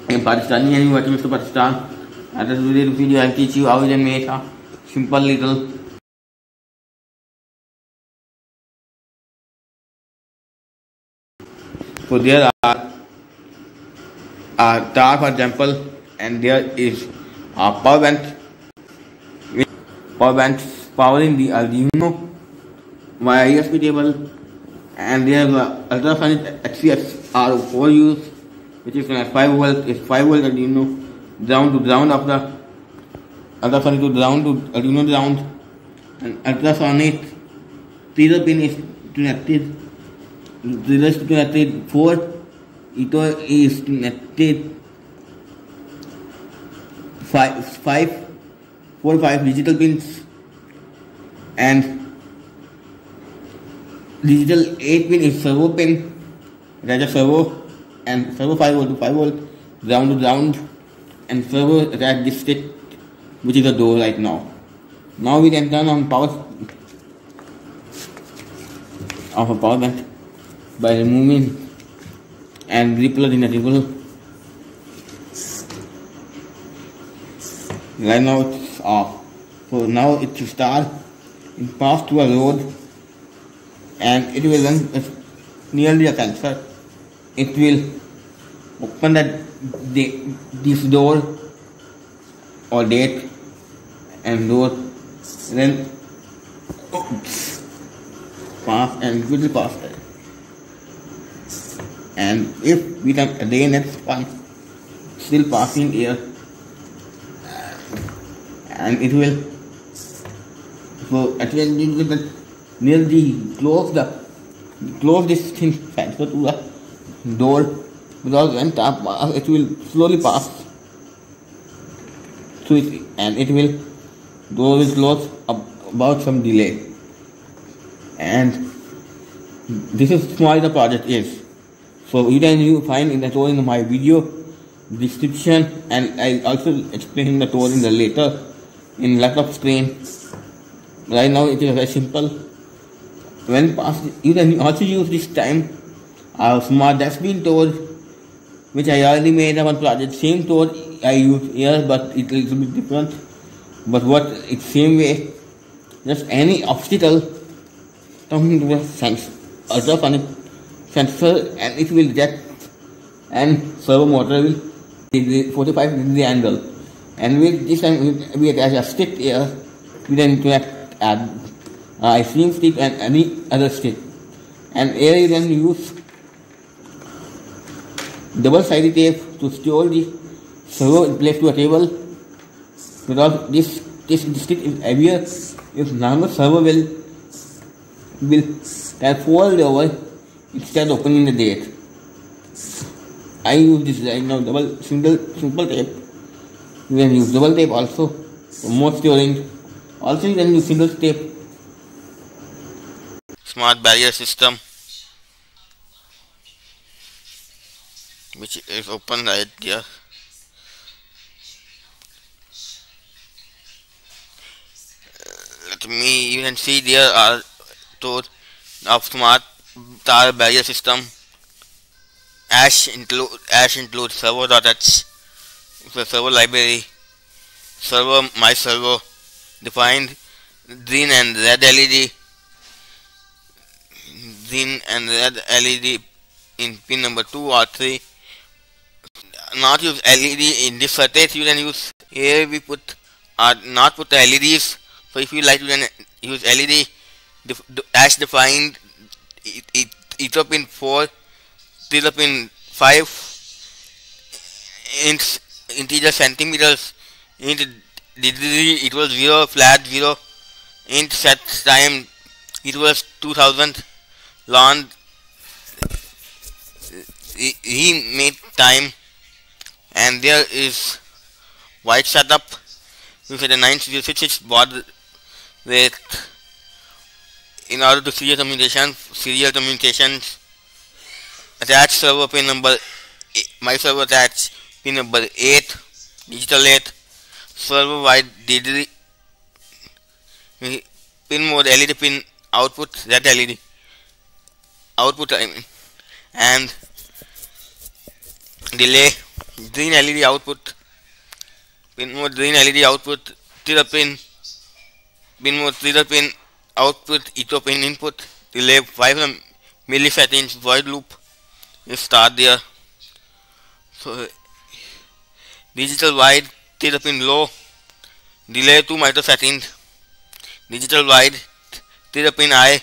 in Pakistani and you watch Mr. Pakistan. And this video I'll teach you how you can make a simple little so there are a tar for example, and there is a power bank powering the arduino via USB cable, and there is a ultrasonic XCR4 use, which is 5 volt. It's 5 volt arduino ground to ground of the ultrasonic to ground to arduino ground, and ultrasonic serial pin is connected. The rest is connected 4. Ito is connected 4 or 5 digital pins, and digital 8 pin is servo pin. That is a servo, and servo 5 volt to 5 volt ground to ground, and servo at this stick, which is the door right now. Now we can turn on power of a power bank by removing and replugging the cable. Right now it's off. So now it will start. It pass through a road, and it will run nearly a sensor. It will open this door or gate and door, and then pass, and it will pass there. And if we can again next one still passing here, and it will so at the end you will nearly close this thing sensor to the door, because when tap pass it will slowly pass through it, and it will door will close about some delay. And this is why the project is. So you can find in the tool in my video description, and I also explain the tool in the later in laptop screen. Right now it is very simple. When passed, you can also use this time smart dustbin tool, which I already made one project. Same tool I use here, but it is a bit different. But what it's same way. Just any obstacle coming to the ultrasonic sensor, and it will detect, and servo motor will 45 degree angle. And with this time we attach a stick here. We then add ICM stick and any other stick, and here you can use double-sided tape to store the servo in place to a table, because this stick is heavier. If normal servo will fold over instead of opening the gate. I use this right now simple tape. You can use double tape also for more storing. Also you can use single tape. Smart barrier system, which is open right here. You can see there are two of smart tar barrier system. Ash includes servo.h, the servo library, my servo, defined green and red LED in pin number 2 or 3. Not use LED in this circuit. You can use here we put not put the LEDs. So if you like, you can use LED as defined, ether pin 4, zero pin 5, inch integer centimeters, inch degree equals 0, flat 0, inch set time equals 2000, long remade time, and there is white setup with a 966 baud rate in order to serial communications. Attach servo pin number my servo attach pin number 8, digital 8, servo wide degree pin mode LED pin output, that LED output and delay green LED output, pin mode green LED output, trigger mode trigger pin output, echo pin input, delay 5 milliseconds, void loop. You start there. So digital wide, trigger pin low, delay 2 microseconds, digital wide, trigger pin high,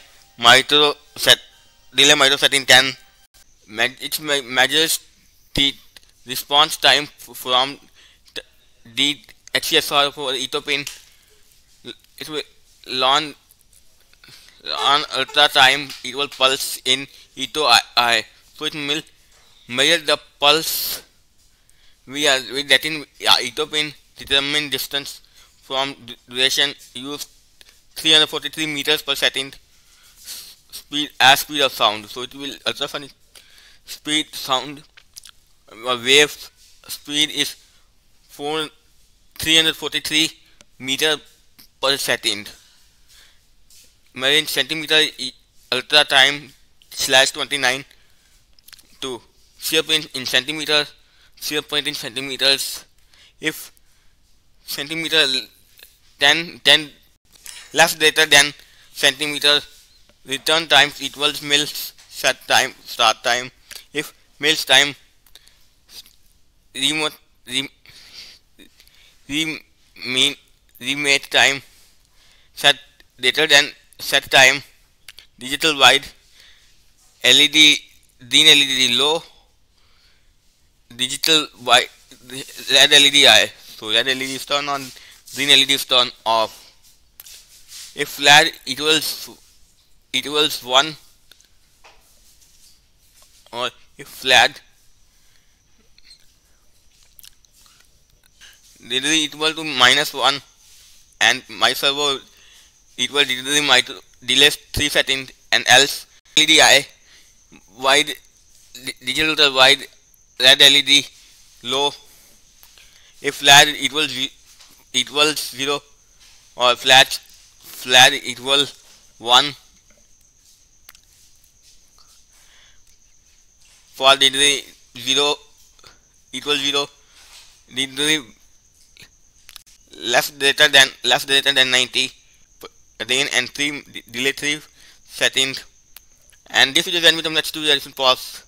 delay microsecond 10. It measures the response time from the HCSR for echo pin. It will learn on ultra time equal pulse in echo I. So it will measure the pulse with that in echo pin, determine distance from duration, use 343 meters per second speed of sound. So it will ultrasonic speed sound wave speed is 343 meter per second. Marine centimeter ultra time /29 to 0 in centimeter, 0 in centimeters. If centimeter 10 less greater than centimeter, return time equals mils start time. If mils time remote remate time set greater than set time, digital wide, LED green LED low, digital wide red LED high. So red LED is turned on, green LED is turned off. If flat equals 1, or if flat delay equal to -1 and my servo equal delay 3 seconds, and else LED high, wide digital wide, red LED low. If flat equals 0 or flat equal 1, for delay 0 equals 0, delay less greater than 90 again, and delay 3 seconds. And this video is done with the next 2 years in pause.